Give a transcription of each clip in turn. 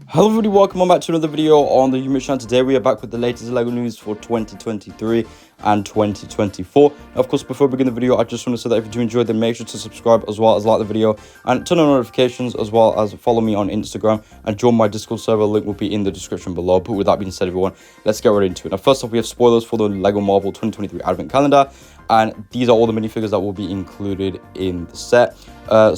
Hello everybody, welcome on back to another video on the Humor Channel. Today we are back with the latest LEGO news for 2023 and 2024. Now, of course, before we begin the video, I just want to say that if you do enjoy, then make sure to subscribe as well as like the video and turn on notifications, as well as follow me on Instagram and join my Discord server. Link will be in the description below. But with that being said, everyone, let's get right into it. Now, first off, we have spoilers for the LEGO Marvel 2023 Advent Calendar, and these are all the minifigures that will be included in the set.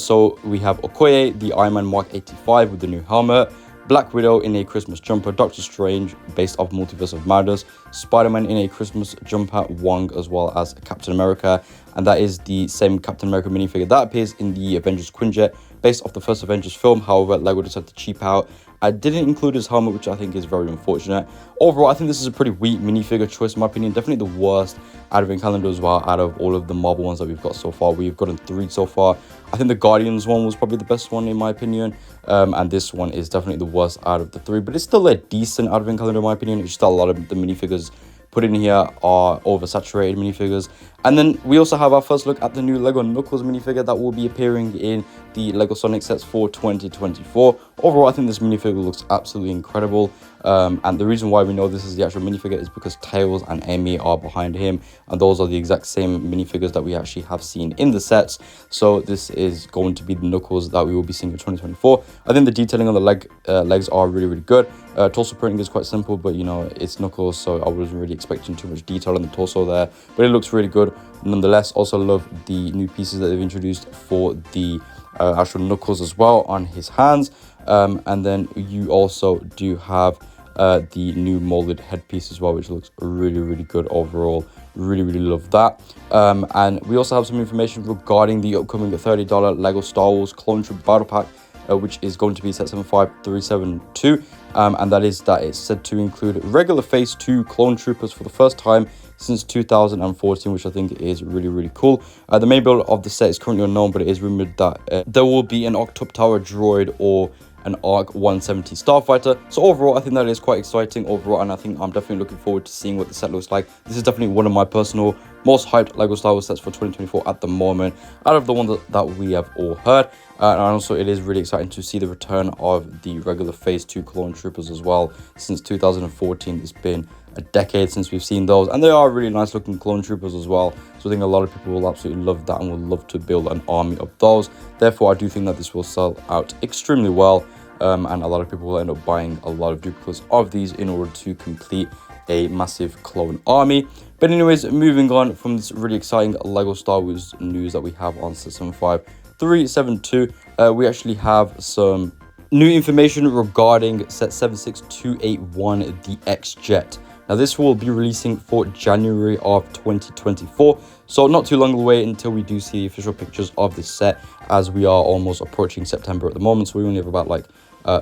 So we have Okoye, the Iron Man Mark 85 with the new helmet, Black Widow in a Christmas jumper, Doctor Strange based off Multiverse of Madness, Spider-Man in a Christmas jumper, Wong, as well as Captain America, and that is the same Captain America minifigure that appears in the Avengers XJet based off the first Avengers film. However, LEGO decided to cheap out. I didn't include his helmet, which I think is very unfortunate. Overall, I think this is a pretty weak minifigure choice, in my opinion. Definitely the worst Advent Calendar as well out of all of the Marvel ones that we've got so far. We've gotten 3 so far. I think the Guardians one was probably the best one in my opinion. And this one is definitely the worst out of the 3. But it's still a decent Advent Calendar in my opinion. It's just a lot of the minifigures put in here are oversaturated minifigures. And then we also have our first look at the new LEGO Knuckles minifigure that will be appearing in the LEGO Sonic sets for 2024. Overall, I think this minifigure looks absolutely incredible. And the reason why we know this is the actual minifigure is because Tails and Amy are behind him, and those are the exact same minifigures that we actually have seen in the sets. So this is going to be the Knuckles that we will be seeing in 2024. I think the detailing on the legs are really good. Torso printing is quite simple, but you know, it's Knuckles, so I wasn't really expecting too much detail on the torso there, but it looks really good nonetheless. Also love the new pieces that they've introduced for the actual Knuckles as well on his hands. And then you also do have the new molded headpiece as well, which looks really good overall. Really love that. And we also have some information regarding the upcoming $30 LEGO Star Wars Clone Troop Battle Pack, which is going to be set 75372, and that is it's said to include regular Phase 2 Clone Troopers for the first time since 2014, which I think is really cool. The main build of the set is currently unknown, but it is rumored that there will be an Octuptarra droid or an ARC-170 Starfighter. So overall, I think that is quite exciting overall, and I think I'm definitely looking forward to seeing what the set looks like. This is definitely one of my personal most hyped LEGO Star Wars sets for 2024 at the moment, out of the ones that we have all heard. And also, it is really exciting to see the return of the regular Phase 2 Clone Troopers as well. Since 2014, it's been a decade since we've seen those, and they are really nice looking Clone Troopers as well. So I think a lot of people will absolutely love that and will love to build an army of those. Therefore, I do think that this will sell out extremely well, and a lot of people will end up buying a lot of duplicates of these in order to complete a massive clone army. But anyways, moving on from this really exciting LEGO Star Wars news that we have on set 75372, we actually have some new information regarding set 76281, the XJet. Now, this will be releasing for January of 2024, so not too long away until we do see official pictures of this set, as we are almost approaching September at the moment, so we only have about like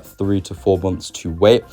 3 to 4 months to wait.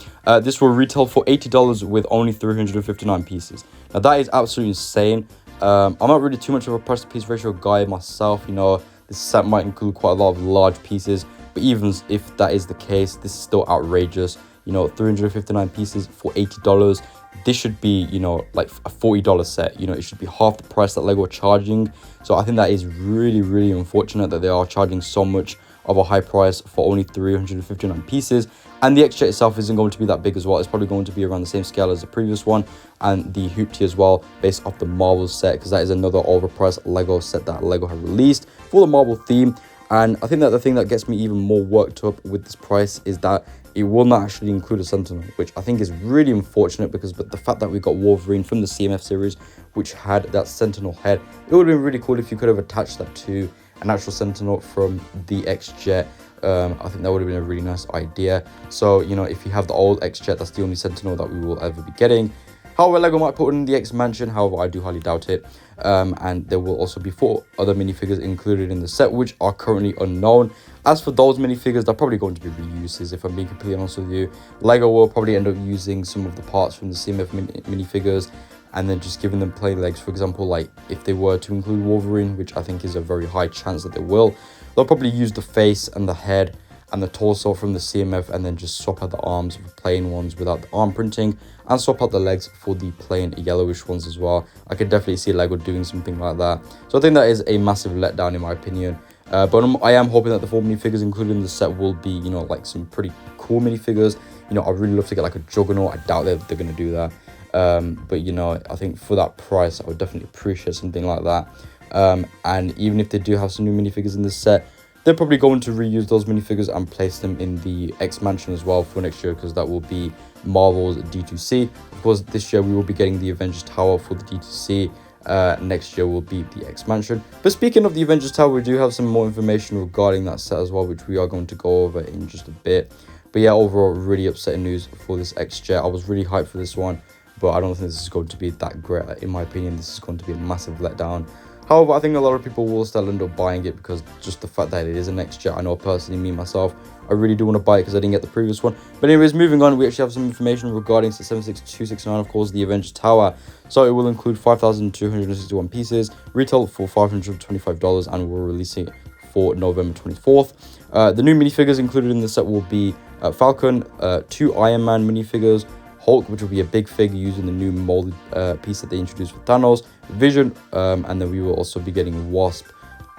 This will retail for $80 with only 359 pieces. Now, that is absolutely insane. I'm not really too much of a price to piece ratio guy myself. You know, this set might include quite a lot of large pieces, but even if that is the case, this is still outrageous. You know, 359 pieces for $80. This should be, you know, like a $40 set. You know, it should be half the price that LEGO are charging. So I think that is really unfortunate that they are charging so much of a high price for only 359 pieces. And the XJet itself isn't going to be that big as well. It's probably going to be around the same scale as the previous one, and the Hoopty as well, based off the Marvel set, because that is another overpriced LEGO set that LEGO have released for the Marvel theme. And I think that the thing that gets me even more worked up with this price is that it will not actually include a Sentinel, which I think is really unfortunate, because but the fact that we got Wolverine from the CMF series, which had that Sentinel head, it would have been really cool if you could have attached that to an actual Sentinel from the XJet. I think that would have been a really nice idea. So, you know, if you have the old XJet, that's the only Sentinel that we will ever be getting. However, LEGO might put it in the X Mansion. However, I do highly doubt it. And there will also be 4 other minifigures included in the set, which are currently unknown. As for those minifigures, they're probably going to be reuses, if I'm being completely honest with you. LEGO will probably end up using some of the parts from the CMF minifigures and then just giving them plain legs. For example, like if they were to include Wolverine, which I think is a very high chance that they will, they'll probably use the face and the head and the torso from the CMF, and then just swap out the arms for plain ones without the arm printing, and swap out the legs for the plain yellowish ones as well. I could definitely see LEGO doing something like that. So I think that is a massive letdown in my opinion. But I am hoping that the 4 minifigures included in the set will be, you know, like some pretty cool minifigures. You know, I'd really love to get like a Juggernaut. I doubt they're going to do that. But, you know, I think for that price, I would definitely appreciate something like that. And even if they do have some new minifigures in this set, they're probably going to reuse those minifigures and place them in the X Mansion as well for next year, because that will be Marvel's D2C. Of course, this year we will be getting the Avengers Tower for the D2C. Next year will be the X Mansion. But speaking of the Avengers Tower, we do have some more information regarding that set as well, which we are going to go over in just a bit. But yeah, overall, really upsetting news for this XJet. I was really hyped for this one, but I don't think this is going to be that great. In my opinion, this is going to be a massive letdown. However, I think a lot of people will still end up buying it because just the fact that it is an XJet. I know personally, me, myself, I really do want to buy it because I didn't get the previous one. But anyways, moving on, we actually have some information regarding set 76269, of course, the Avengers Tower. So it will include 5,261 pieces, retail for $525, and we're releasing it for November 24th. The new minifigures included in the set will be Falcon, 2 Iron Man minifigures, Hulk, which will be a big figure using the new molded piece that they introduced for Thanos, Vision, and then we will also be getting Wasp,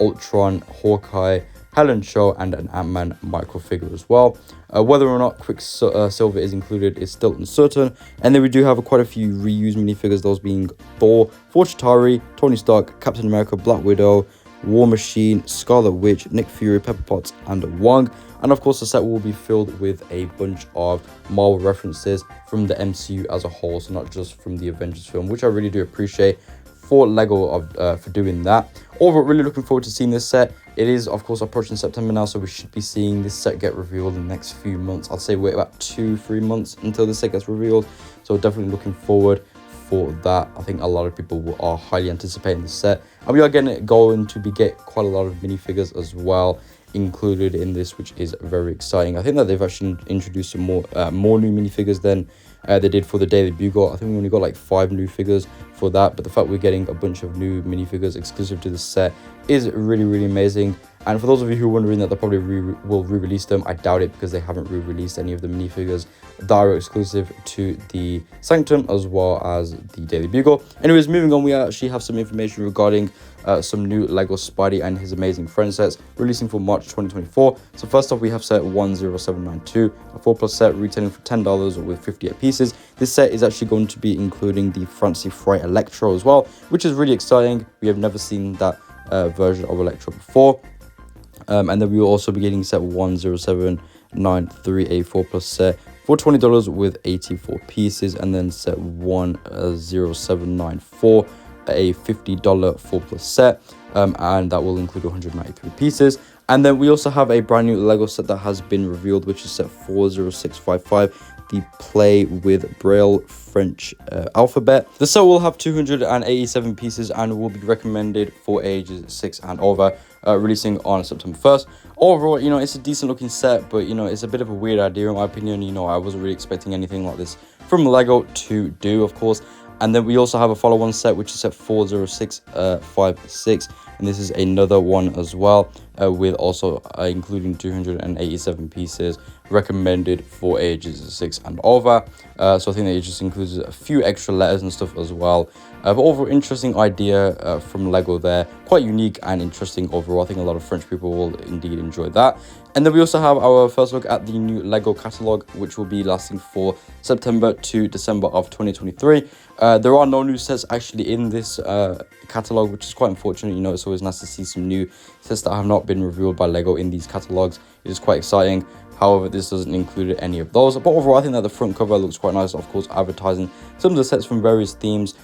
Ultron, Hawkeye, Helen Shaw, and an Ant-Man micro figure as well. Whether or not Quicksilver is included is still uncertain. And then we do have quite a few reused minifigures, those being Thor, Chitauri, Tony Stark, Captain America, Black Widow, War Machine, Scarlet Witch, Nick Fury, Pepper Potts, and Wong. And of course, the set will be filled with a bunch of Marvel references from the MCU as a whole, so not just from the Avengers film, which I really do appreciate for Lego for doing that. Overall, really looking forward to seeing this set. It is, of course, approaching September now, so we should be seeing this set get revealed in the next few months. I'd say wait about 2-3 months until the set gets revealed, so definitely looking forward for that. I think a lot of people are highly anticipating the set, and we are going to get quite a lot of minifigures as well included in this, which is very exciting. I think that they've actually introduced some more new minifigures than they did for the Daily Bugle. I think we only got like 5 new figures for that, but the fact we're getting a bunch of new minifigures exclusive to the set is really, really amazing. And for those of you who are wondering that they probably will re-release them, I doubt it, because they haven't re-released any of the minifigures that are exclusive to the Sanctum as well as the Daily Bugle. Anyways, moving on, we actually have some information regarding some new Lego Spidey and his amazing friend sets releasing for March 2024. So first off, we have set 10792, a 4+ set retailing for $10 with 58 pieces. This set is actually going to be including the Fancy Fright Electro as well, which is really exciting. We have never seen that version of Electro before. And then we will also be getting set 10793, a 4+ set for $20 with 84 pieces, and then set 10794, a $50 4+ set, and that will include 193 pieces. And then we also have a brand new Lego set that has been revealed, which is set 40655, the Play with Braille French alphabet. The set will have 287 pieces and will be recommended for ages 6 and over, releasing on September 1st. Overall, you know, it's a decent looking set, but you know, it's a bit of a weird idea in my opinion. You know, I wasn't really expecting anything like this from Lego to do, of course. And then we also have a follow-on set, which is set 40656, and this is another one as well, with also including 287 pieces, recommended for ages 6 and over. So I think that it just includes a few extra letters and stuff as well. But overall, interesting idea from Lego there. Quite unique and interesting overall. I think a lot of French people will indeed enjoy that. And then we also have our first look at the new Lego catalog, which will be lasting for September to December of 2023. There are no new sets actually in this catalog, which is quite unfortunate. You know, it's always nice to see some new sets that have not been revealed by Lego in these catalogs. It is quite exciting. However, this doesn't include any of those. But overall, I think that the front cover looks quite nice. Of course, advertising some of the sets from various themes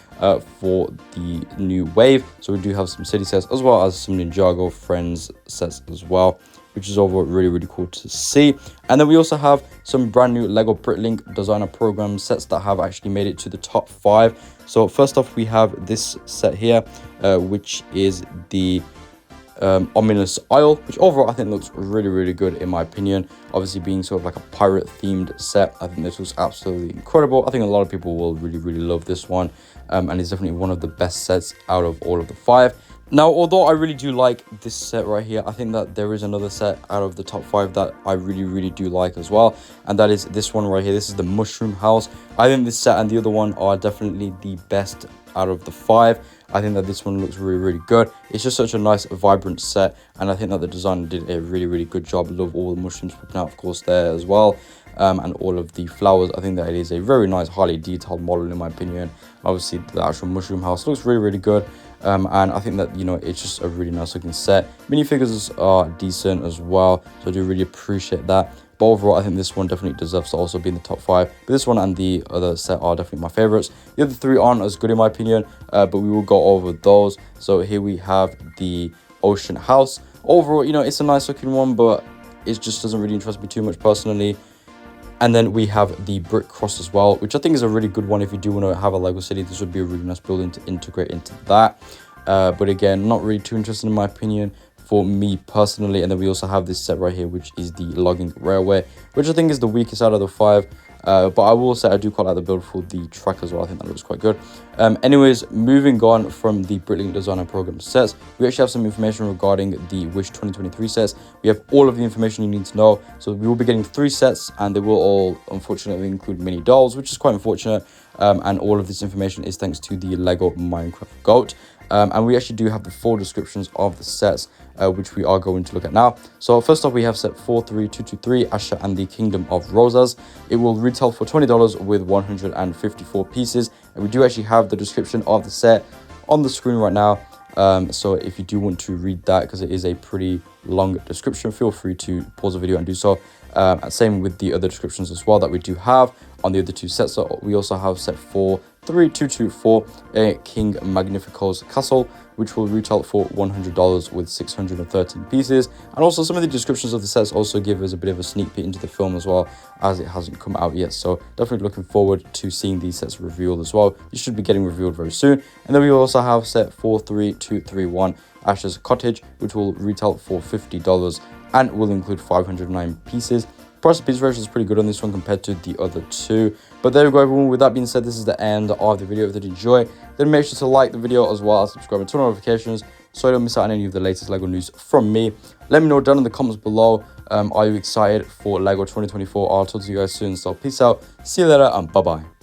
for the new wave. So we do have some city sets as well as some Ninjago Friends sets as well, which is overall really, really cool to see. And then we also have some brand new Lego Britlink Designer Program sets that have actually made it to the top 5. So first off, we have this set here, which is the Ominous Isle, which overall I think looks really, really good in my opinion. Obviously being sort of like a pirate themed set, I think this looks absolutely incredible. I think a lot of people will really, really love this one, and it's definitely one of the best sets out of all of the 5. Now, although I really do like this set right here, I think that there is another set out of the top 5 that I really do like as well, and that is this one right here. This is the Mushroom House. I think this set and the other one are definitely the best out of the 5. I think that this one looks really good. It's just such a nice vibrant set, and I think that the designer did a really good job. Love all the mushrooms popping out, of course, there as well, and all of the flowers. I think that it is a very nice, highly detailed model in my opinion. Obviously, the actual Mushroom House looks really good. And I think that, you know, it's just a really nice looking set. Minifigures are decent as well, so I do really appreciate that. But overall, I think this one definitely deserves to also be in the top 5. But this one and the other set are definitely my favorites. The other 3 aren't as good in my opinion, but we will go over those. So here we have the Ocean House. Overall, you know, it's a nice looking one, but it just doesn't really interest me too much personally. And then we have the Brick Cross as well, which I think is a really good one. If you do want to have a Lego city, this would be a really nice building to integrate into that. But again, not really too interested in my opinion for me personally. And then we also have this set right here, which is the Logging Railway, which I think is the weakest out of the 5. But I will say I do quite like the build for the track as well. I think that looks quite good. Anyways, moving on from the Bricklink Designer Program sets, we actually have some information regarding the Wish 2023 sets. We have all of the information you need to know. So we will be getting 3 sets, and they will all unfortunately include mini dolls, which is quite unfortunate. And all of this information is thanks to the Lego Minecraft Goat. And we actually do have the full descriptions of the sets, which we are going to look at now. So first off, we have set 43223, Asher and the Kingdom of Rosas. It will retail for $20 with 154 pieces. And we do actually have the description of the set on the screen right now. So if you do want to read that, because it is a pretty long description, feel free to pause the video and do so. Same with the other descriptions as well that we do have on the other 2 sets. So we also have set 43224, King Magnifico's Castle, which will retail for $100 with 613 pieces. And also some of the descriptions of the sets also give us a bit of a sneak peek into the film as well, as it hasn't come out yet. So definitely looking forward to seeing these sets revealed as well. You should be getting revealed very soon. And then we also have set 43231, Asher's Cottage, which will retail for $50 and will include 509 pieces. Price to piece ratio is pretty good on this one compared to the other 2. But there we go, everyone. With that being said, this is the end of the video. If you did enjoy, then make sure to like the video as well as subscribe and turn on notifications so you don't miss out on any of the latest Lego news from me. Let me know down in the comments below. Are you excited for Lego 2024? I'll talk to you guys soon. So peace out, see you later, and bye-bye.